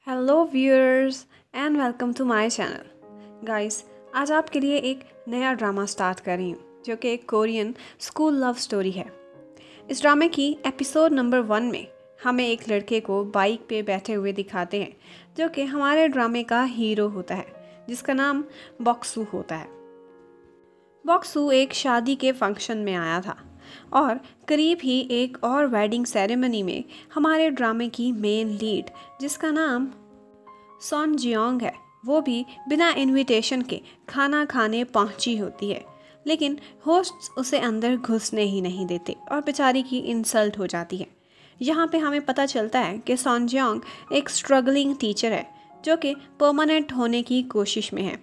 Hello viewers and welcome to my channel guys. आज आपके लिए एक नया ड्रामा स्टार्ट कर रही हूँ जो कि एक कोरियन स्कूल लव स्टोरी है। इस ड्रामे की एपिसोड नंबर 1 में हमें एक लड़के को बाइक पे बैठे हुए दिखाते हैं जो कि हमारे ड्रामे का हीरो होता है, जिसका नाम बॉक्सू होता है। बॉक्सू एक शादी के फंक्शन में आया था और करीब ही एक और वेडिंग सेरेमनी में हमारे ड्रामे की मेन लीड, जिसका नाम सॉन जियोंग है, वो भी बिना इनविटेशन के खाना खाने पहुंची होती है। लेकिन होस्ट्स उसे अंदर घुसने ही नहीं देते और बेचारी की इंसल्ट हो जाती है। यहाँ पे हमें पता चलता है कि सॉन जियोंग एक स्ट्रगलिंग टीचर है जो कि परमानेंट होने की कोशिश में है।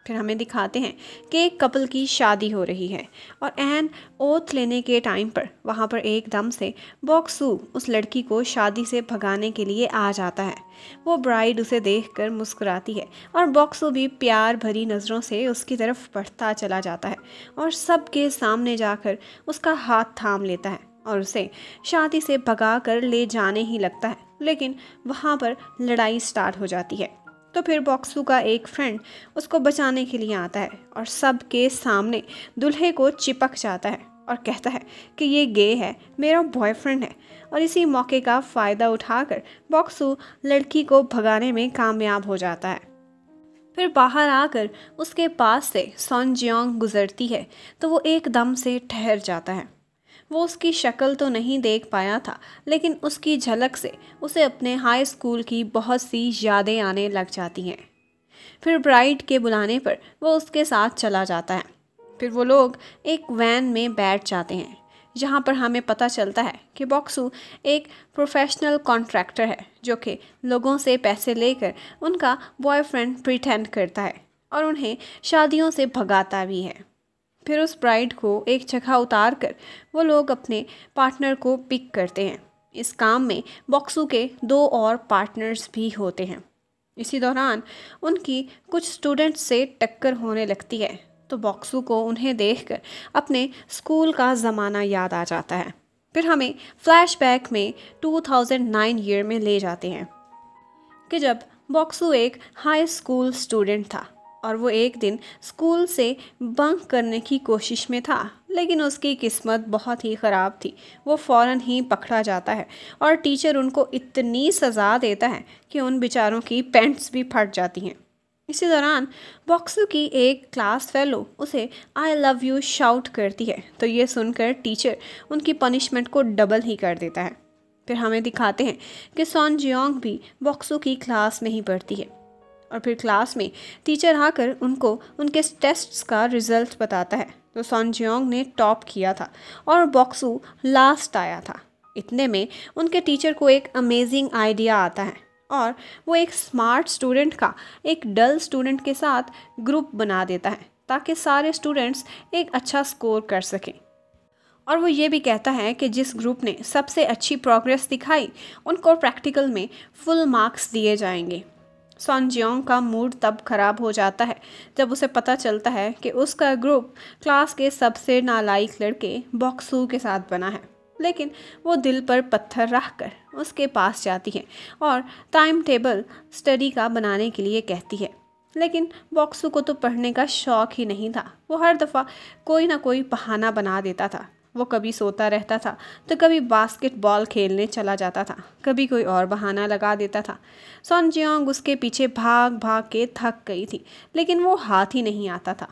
फिर हमें दिखाते हैं कि एक कपल की शादी हो रही है और एन ओथ लेने के टाइम पर वहाँ पर एकदम से बॉक्सू उस लड़की को शादी से भगाने के लिए आ जाता है। वो ब्राइड उसे देखकर मुस्कुराती है और बॉक्सू भी प्यार भरी नज़रों से उसकी तरफ बढ़ता चला जाता है और सबके सामने जाकर उसका हाथ थाम लेता है और उसे शादी से भगा कर ले जाने ही लगता है। लेकिन वहाँ पर लड़ाई स्टार्ट हो जाती है। तो फिर बॉक्सू का एक फ्रेंड उसको बचाने के लिए आता है और सबके सामने दूल्हे को चिपक जाता है और कहता है कि ये गे है, मेरा बॉयफ्रेंड है। और इसी मौके का फ़ायदा उठाकर बॉक्सू लड़की को भगाने में कामयाब हो जाता है। फिर बाहर आकर उसके पास से सॉन जियोंग गुजरती है तो वो एकदम से ठहर जाता है। वो उसकी शक्ल तो नहीं देख पाया था, लेकिन उसकी झलक से उसे अपने हाई स्कूल की बहुत सी यादें आने लग जाती हैं। फिर ब्राइड के बुलाने पर वो उसके साथ चला जाता है। फिर वो लोग एक वैन में बैठ जाते हैं जहाँ पर हमें पता चलता है कि बॉक्सू एक प्रोफेशनल कॉन्ट्रैक्टर है जो कि लोगों से पैसे लेकर उनका बॉयफ्रेंड प्रिटेंड करता है और उन्हें शादियों से भगाता भी है। फिर उस ब्राइड को एक जगह उतार कर वो लोग अपने पार्टनर को पिक करते हैं। इस काम में बॉक्सू के 2 और पार्टनर्स भी होते हैं। इसी दौरान उनकी कुछ स्टूडेंट्स से टक्कर होने लगती है तो बॉक्सू को उन्हें देखकर अपने स्कूल का ज़माना याद आ जाता है। फिर हमें फ्लैशबैक में 2009 ईयर में ले जाते हैं कि जब बॉक्सू एक हाई स्कूल स्टूडेंट था और वो एक दिन स्कूल से बंक करने की कोशिश में था, लेकिन उसकी किस्मत बहुत ही ख़राब थी। वो फ़ौरन ही पकड़ा जाता है और टीचर उनको इतनी सज़ा देता है कि उन बेचारों की पैंट्स भी फट जाती हैं। इसी दौरान बॉक्सू की एक क्लास फेलो उसे आई लव यू शाउट करती है तो ये सुनकर टीचर उनकी पनिशमेंट को डबल ही कर देता है। फिर हमें दिखाते हैं कि सॉन जियोंग भी बॉक्सू की क्लास में ही पढ़ती है और फिर क्लास में टीचर आकर उनको उनके टेस्ट्स का रिज़ल्ट बताता है तो सॉन जियोंग ने टॉप किया था और बॉक्सू लास्ट आया था। इतने में उनके टीचर को एक अमेजिंग आइडिया आता है और वो एक स्मार्ट स्टूडेंट का एक डल स्टूडेंट के साथ ग्रुप बना देता है ताकि सारे स्टूडेंट्स एक अच्छा स्कोर कर सकें। और वो ये भी कहता है कि जिस ग्रुप ने सबसे अच्छी प्रोग्रेस दिखाई उनको प्रैक्टिकल में फुल मार्क्स दिए जाएंगे। सॉन जियोंग का मूड तब खराब हो जाता है जब उसे पता चलता है कि उसका ग्रुप क्लास के सबसे नालायक लड़के बॉक्सू के साथ बना है। लेकिन वो दिल पर पत्थर रख कर उसके पास जाती है और टाइम टेबल स्टडी का बनाने के लिए कहती है। लेकिन बॉक्सू को तो पढ़ने का शौक़ ही नहीं था। वो हर दफ़ा कोई ना कोई बहाना बना देता था। वो कभी सोता रहता था तो कभी बास्केटबॉल खेलने चला जाता था, कभी कोई और बहाना लगा देता था। सॉन जियोंग उसके पीछे भाग भाग के थक गई थी, लेकिन वो हाथ ही नहीं आता था।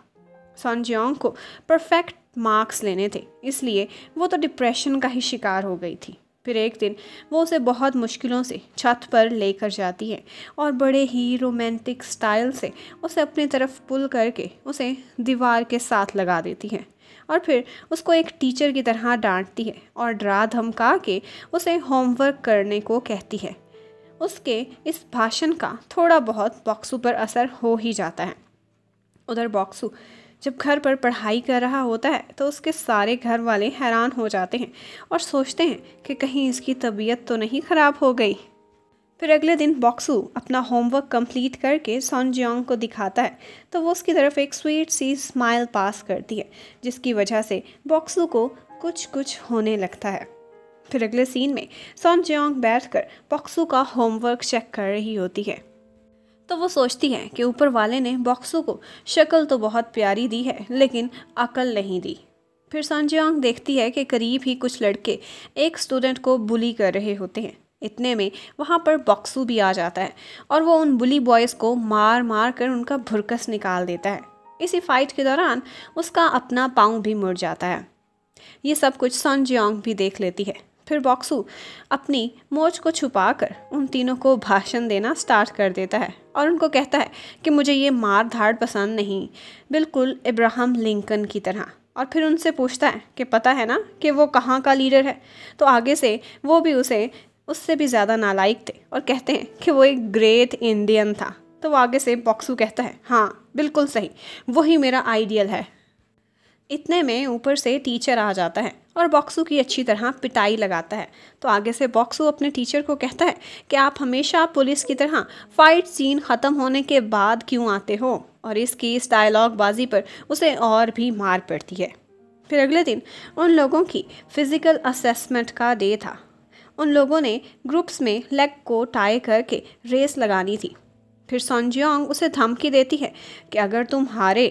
सॉन जियोंग को परफेक्ट मार्क्स लेने थे, इसलिए वो तो डिप्रेशन का ही शिकार हो गई थी। फिर एक दिन वो उसे बहुत मुश्किलों से छत पर लेकर जाती है और बड़े ही रोमांटिक स्टाइल से उसे अपनी तरफ पुल करके उसे दीवार के साथ लगा देती है और फिर उसको एक टीचर की तरह डांटती है और डरा धमका के उसे होमवर्क करने को कहती है। उसके इस भाषण का थोड़ा बहुत बॉक्सू पर असर हो ही जाता है। उधर बॉक्सू जब घर पर पढ़ाई कर रहा होता है तो उसके सारे घर वाले हैरान हो जाते हैं और सोचते हैं कि कहीं इसकी तबीयत तो नहीं ख़राब हो गई। फिर अगले दिन बॉक्सू अपना होमवर्क कंप्लीट करके सॉन जियोंग को दिखाता है तो वो उसकी तरफ एक स्वीट सी स्माइल पास करती है, जिसकी वजह से बॉक्सू को कुछ होने लगता है। फिर अगले सीन में सन जियोंग बैठकर बॉक्सू का होमवर्क चेक कर रही होती है। तो वो सोचती है कि ऊपर वाले ने बॉक्सू को शक्ल तो बहुत प्यारी दी है लेकिन अकल नहीं दी। फिर सन जियोंग देखती है कि करीब ही कुछ लड़के एक स्टूडेंट को बुली कर रहे होते हैं। इतने में वहाँ पर बॉक्सू भी आ जाता है और वो उन बुली बॉयज़ को मार मार कर उनका भुरकस निकाल देता है। इसी फाइट के दौरान उसका अपना पाँव भी मुड़ जाता है। ये सब कुछ सन जियोंग भी देख लेती है। फिर बॉक्सू अपनी मोच को छुपाकर उन तीनों को भाषण देना स्टार्ट कर देता है और उनको कहता है कि मुझे ये मार धाड़ पसंद नहीं, बिल्कुल इब्राहिम लिंकन की तरह। और फिर उनसे पूछता है कि पता है ना कि वो कहाँ का लीडर है। तो आगे से वो भी उससे भी ज़्यादा नालायक थे और कहते हैं कि वो एक ग्रेट इंडियन था। तो वो आगे से बॉक्सू कहता है हाँ बिल्कुल सही, वही मेरा आइडियल है। इतने में ऊपर से टीचर आ जाता है और बॉक्सू की अच्छी तरह पिटाई लगाता है। तो आगे से बॉक्सू अपने टीचर को कहता है कि आप हमेशा पुलिस की तरह फाइट सीन ख़त्म होने के बाद क्यों आते हो, और इसकी इस डायलॉग बाजी पर उसे और भी मार पड़ती है। फिर अगले दिन उन लोगों की फ़िज़िकल असेसमेंट का डे था। उन लोगों ने ग्रुप्स में लेग को टाई करके रेस लगानी थी। फिर सन जियोंग उसे धमकी देती है कि अगर तुम हारे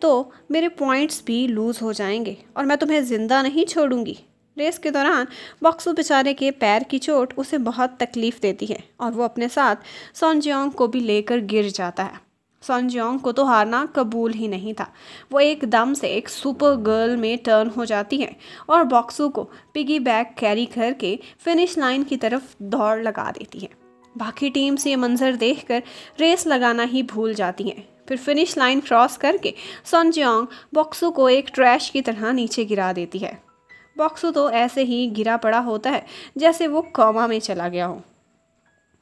तो मेरे पॉइंट्स भी लूज़ हो जाएंगे और मैं तुम्हें ज़िंदा नहीं छोड़ूंगी। रेस के दौरान बॉक्सू बेचारे के पैर की चोट उसे बहुत तकलीफ़ देती है और वो अपने साथ सन जियोंग को भी लेकर गिर जाता है। सन जियोंग को तो हारना कबूल ही नहीं था। वो एकदम से एक सुपर गर्ल में टर्न हो जाती है और बॉक्सू को पिगी बैग कैरी करके फिनिश लाइन की तरफ दौड़ लगा देती है। बाकी टीम्स ये मंजर देखकर रेस लगाना ही भूल जाती हैं। फिर फिनिश लाइन क्रॉस करके सन जियोंग बॉक्सू को एक ट्रैश की तरह नीचे गिरा देती है। बॉक्सू तो ऐसे ही गिरा पड़ा होता है जैसे वो कोमा में चला गया हो।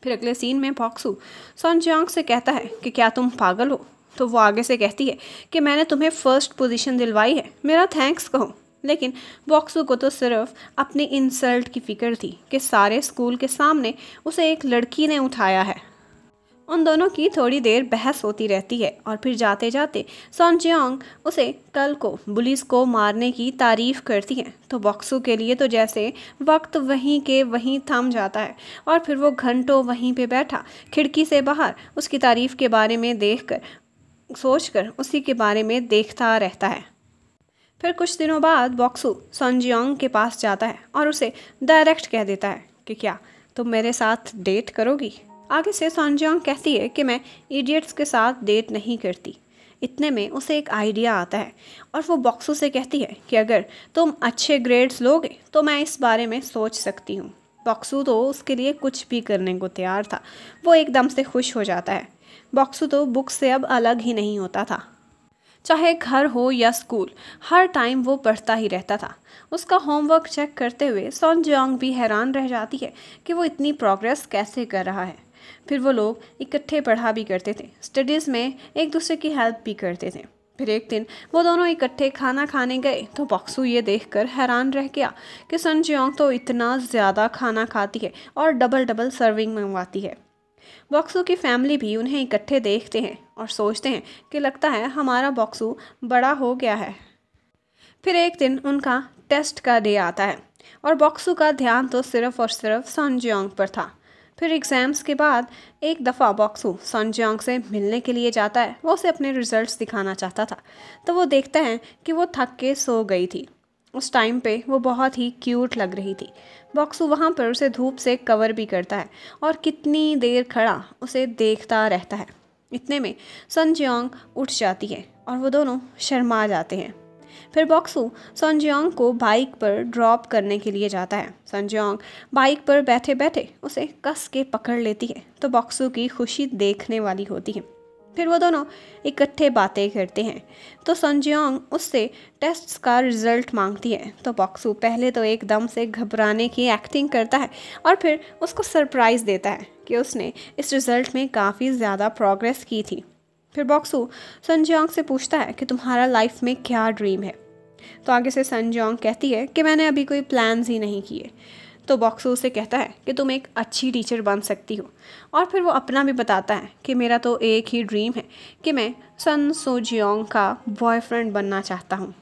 फिर अगले सीन में बॉक्सू सन जियोंग से कहता है कि क्या तुम पागल हो। तो वो आगे से कहती है कि मैंने तुम्हें फर्स्ट पोजीशन दिलवाई है, मेरा थैंक्स कहो। लेकिन बॉक्सू को तो सिर्फ अपनी इंसल्ट की फिक्र थी कि सारे स्कूल के सामने उसे एक लड़की ने उठाया है। उन दोनों की थोड़ी देर बहस होती रहती है और फिर जाते जाते सन जियोंग उसे कल को पुलिस को मारने की तारीफ़ करती है। तो बॉक्सू के लिए तो जैसे वक्त वहीं के वहीं थम जाता है और फिर वो घंटों वहीं पे बैठा खिड़की से बाहर उसकी तारीफ़ के बारे में सोचकर उसी के बारे में देखता रहता है। फिर कुछ दिनों बाद बॉक्सू सन जियोंग के पास जाता है और उसे डायरेक्ट कह देता है कि क्या तुम मेरे साथ डेट करोगी। आगे से सन जियोंग कहती है कि मैं इडियट्स के साथ डेट नहीं करती। इतने में उसे एक आइडिया आता है और वो बॉक्सू से कहती है कि अगर तुम अच्छे ग्रेड्स लोगे तो मैं इस बारे में सोच सकती हूँ। बॉक्सू तो उसके लिए कुछ भी करने को तैयार था। वो एकदम से खुश हो जाता है। बॉक्सू तो बुक से अब अलग ही नहीं होता था। चाहे घर हो या स्कूल, हर टाइम वो पढ़ता ही रहता था। उसका होमवर्क चेक करते हुए सन जियोंग भी हैरान रह जाती है कि वो इतनी प्रोग्रेस कैसे कर रहा है। फिर वो लोग इकट्ठे पढ़ा भी करते थे, स्टडीज़ में एक दूसरे की हेल्प भी करते थे। फिर एक दिन वो दोनों इकट्ठे खाना खाने गए तो बॉक्सू ये देखकर हैरान रह गया कि सन जियोंग तो इतना ज़्यादा खाना खाती है और डबल डबल सर्विंग मंगवाती है। बॉक्सू की फैमिली भी उन्हें इकट्ठे देखते हैं और सोचते हैं कि लगता है हमारा बॉक्सू बड़ा हो गया है। फिर एक दिन उनका टेस्ट का डे आता है और बॉक्सू का ध्यान तो सिर्फ और सिर्फ सन जियोंग पर था। फिर एग्ज़ाम्स के बाद एक दफ़ा बॉक्सू सन जियोंग से मिलने के लिए जाता है। वो उसे अपने रिजल्ट्स दिखाना चाहता था तो वो देखता है कि वो थक के सो गई थी। उस टाइम पे वो बहुत ही क्यूट लग रही थी। बॉक्सू वहाँ पर उसे धूप से कवर भी करता है और कितनी देर खड़ा उसे देखता रहता है। इतने में सन जियोंग उठ जाती है और वो दोनों शर्मा जाते हैं। फिर बॉक्सू सन जियोंग को बाइक पर ड्रॉप करने के लिए जाता है। सन जियोंग बाइक पर बैठे बैठे उसे कस के पकड़ लेती है तो बॉक्सू की खुशी देखने वाली होती है। फिर वो दोनों इकट्ठे बातें करते हैं तो सन जियोंग उससे टेस्ट्स का रिज़ल्ट मांगती है। तो बॉक्सू पहले तो एकदम से घबराने की एक्टिंग करता है और फिर उसको सरप्राइज़ देता है कि उसने इस रिज़ल्ट में काफ़ी ज़्यादा प्रोग्रेस की थी। फिर बॉक्सू सन जियोंग से पूछता है कि तुम्हारा लाइफ में क्या ड्रीम है। तो आगे से सन जियोंग कहती है कि मैंने अभी कोई प्लान्स ही नहीं किए। तो बॉक्सू उसे कहता है कि तुम एक अच्छी टीचर बन सकती हो और फिर वो अपना भी बताता है कि मेरा तो एक ही ड्रीम है कि मैं सन सो जियोंग का बॉयफ्रेंड बनना चाहता हूँ।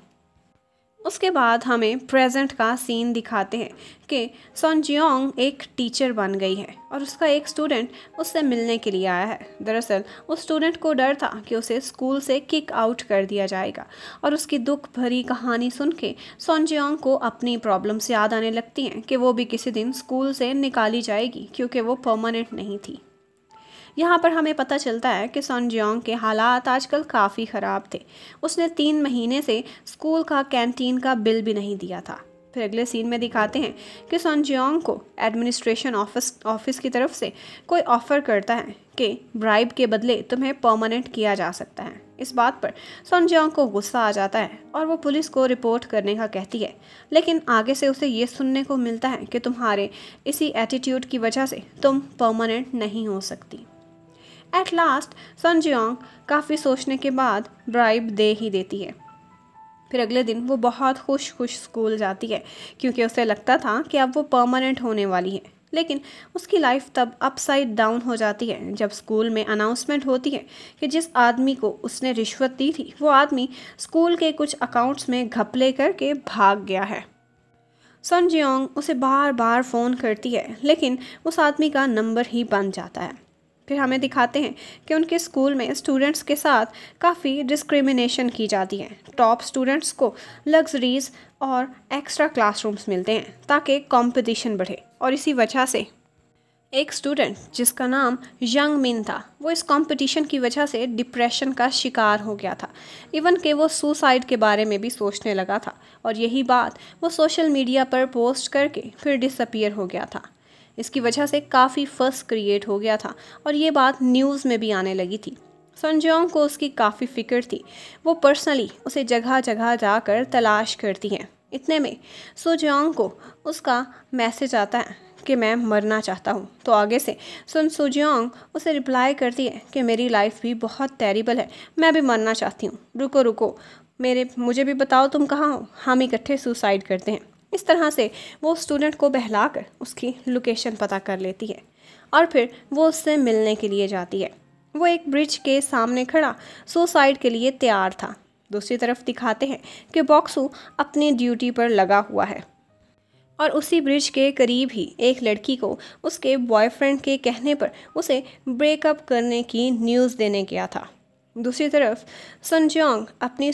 उसके बाद हमें प्रेजेंट का सीन दिखाते हैं कि सन जियोंग एक टीचर बन गई है और उसका एक स्टूडेंट उससे मिलने के लिए आया है। दरअसल उस स्टूडेंट को डर था कि उसे स्कूल से किक आउट कर दिया जाएगा और उसकी दुख भरी कहानी सुन के सन जियोंग को अपनी प्रॉब्लम्स याद आने लगती हैं कि वो भी किसी दिन स्कूल से निकाली जाएगी क्योंकि वो परमानेंट नहीं थी। यहाँ पर हमें पता चलता है कि सन जियोंग के हालात आजकल काफ़ी ख़राब थे। उसने 3 महीने से स्कूल का कैंटीन का बिल भी नहीं दिया था। फिर अगले सीन में दिखाते हैं कि सन जियोंग को एडमिनिस्ट्रेशन ऑफिस की तरफ से कोई ऑफ़र करता है कि ब्राइब के बदले तुम्हें परमानेंट किया जा सकता है। इस बात पर सन जियोंग को गुस्सा आ जाता है और वो पुलिस को रिपोर्ट करने का कहती है, लेकिन आगे से उसे ये सुनने को मिलता है कि तुम्हारे इसी एटीट्यूड की वजह से तुम परमानेंट नहीं हो सकती। एट लास्ट सन जियोंग काफ़ी सोचने के बाद ब्राइब दे ही देती है। फिर अगले दिन वो बहुत खुश स्कूल जाती है क्योंकि उसे लगता था कि अब वो परमानेंट होने वाली है। लेकिन उसकी लाइफ तब अपसाइड डाउन हो जाती है जब स्कूल में अनाउंसमेंट होती है कि जिस आदमी को उसने रिश्वत दी थी वो आदमी स्कूल के कुछ अकाउंट्स में घपले करके भाग गया है। सन जियोंग उसे बार बार फ़ोन करती है लेकिन उस आदमी का नंबर ही बंद जाता है। फिर हमें दिखाते हैं कि उनके स्कूल में स्टूडेंट्स के साथ काफ़ी डिस्क्रिमिनेशन की जाती है। टॉप स्टूडेंट्स को लग्जरीज और एक्स्ट्रा क्लासरूम्स मिलते हैं ताकि कंपटीशन बढ़े और इसी वजह से एक स्टूडेंट जिसका नाम यंग मिन था वो इस कंपटीशन की वजह से डिप्रेशन का शिकार हो गया था। इवन कि वो सुसाइड के बारे में भी सोचने लगा था और यही बात वो सोशल मीडिया पर पोस्ट करके फिर डिसअपीयर हो गया था। इसकी वजह से काफ़ी फस क्रिएट हो गया था और ये बात न्यूज़ में भी आने लगी थी। सन जियोंग को उसकी काफ़ी फिक्र थी। वो पर्सनली उसे जगह जगह जाकर तलाश करती हैं। इतने में सो जियोंग को उसका मैसेज आता है कि मैं मरना चाहता हूँ। तो आगे से सो जियोंग उसे रिप्लाई करती है कि मेरी लाइफ भी बहुत टेरिबल है, मैं भी मरना चाहती हूँ, रुको रुको मुझे भी बताओ तुम कहाँ हो, हम इकट्ठे सुसाइड करते हैं। इस तरह से वो स्टूडेंट को बहलाकर उसकी लोकेशन पता कर लेती है और फिर वो उससे मिलने के लिए जाती है। वो एक ब्रिज के सामने खड़ा सुसाइड के लिए तैयार था। दूसरी तरफ दिखाते हैं कि बॉक्सू अपनी ड्यूटी पर लगा हुआ है और उसी ब्रिज के करीब ही एक लड़की को उसके बॉयफ्रेंड के कहने पर उसे ब्रेकअप करने की न्यूज़ देने गया था। दूसरी तरफ सन जियोंग अपने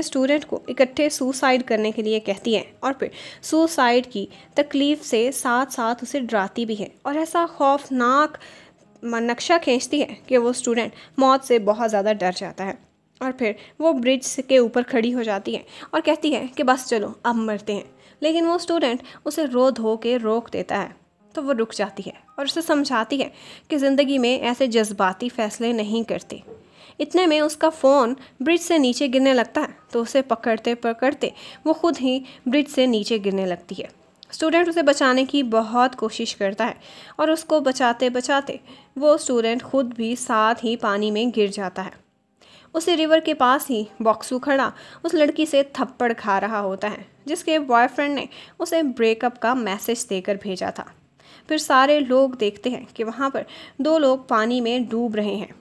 स्टूडेंट को इकट्ठे सुसाइड करने के लिए कहती है और फिर सुसाइड की तकलीफ़ से साथ साथ उसे डराती भी है और ऐसा खौफनाक नक्शा खींचती है कि वो स्टूडेंट मौत से बहुत ज़्यादा डर जाता है और फिर वो ब्रिज के ऊपर खड़ी हो जाती है और कहती है कि बस चलो अब मरते हैं। लेकिन वो स्टूडेंट उसे रो धो के रोक देता है तो वो रुक जाती है और उसे समझाती है कि ज़िंदगी में ऐसे जज्बाती फ़ैसले नहीं करते। इतने में उसका फ़ोन ब्रिज से नीचे गिरने लगता है तो उसे पकड़ते पकड़ते वो खुद ही ब्रिज से नीचे गिरने लगती है। स्टूडेंट उसे बचाने की बहुत कोशिश करता है और उसको बचाते बचाते वो स्टूडेंट खुद भी साथ ही पानी में गिर जाता है। उसी रिवर के पास ही बॉक्सू खड़ा उस लड़की से थप्पड़ खा रहा होता है जिसके बॉयफ्रेंड ने उसे ब्रेकअप का मैसेज देकर भेजा था। फिर सारे लोग देखते हैं कि वहाँ पर 2 लोग पानी में डूब रहे हैं।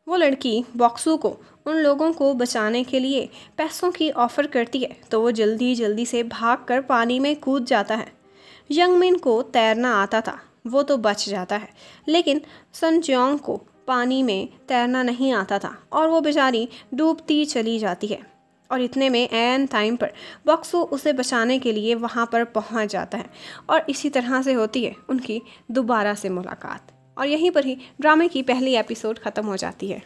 वो लड़की बॉक्सू को उन लोगों को बचाने के लिए पैसों की ऑफ़र करती है तो वो जल्दी से भागकर पानी में कूद जाता है। यंग मिन को तैरना आता था, वो तो बच जाता है, लेकिन सन जियोंग को पानी में तैरना नहीं आता था और वो बेचारी डूबती चली जाती है। और इतने में ऐन टाइम पर बॉक्सू उसे बचाने के लिए वहाँ पर पहुँच जाता है और इसी तरह से होती है उनकी दोबारा से मुलाकात। और यहीं पर ही ड्रामे की पहली एपिसोड ख़त्म हो जाती है।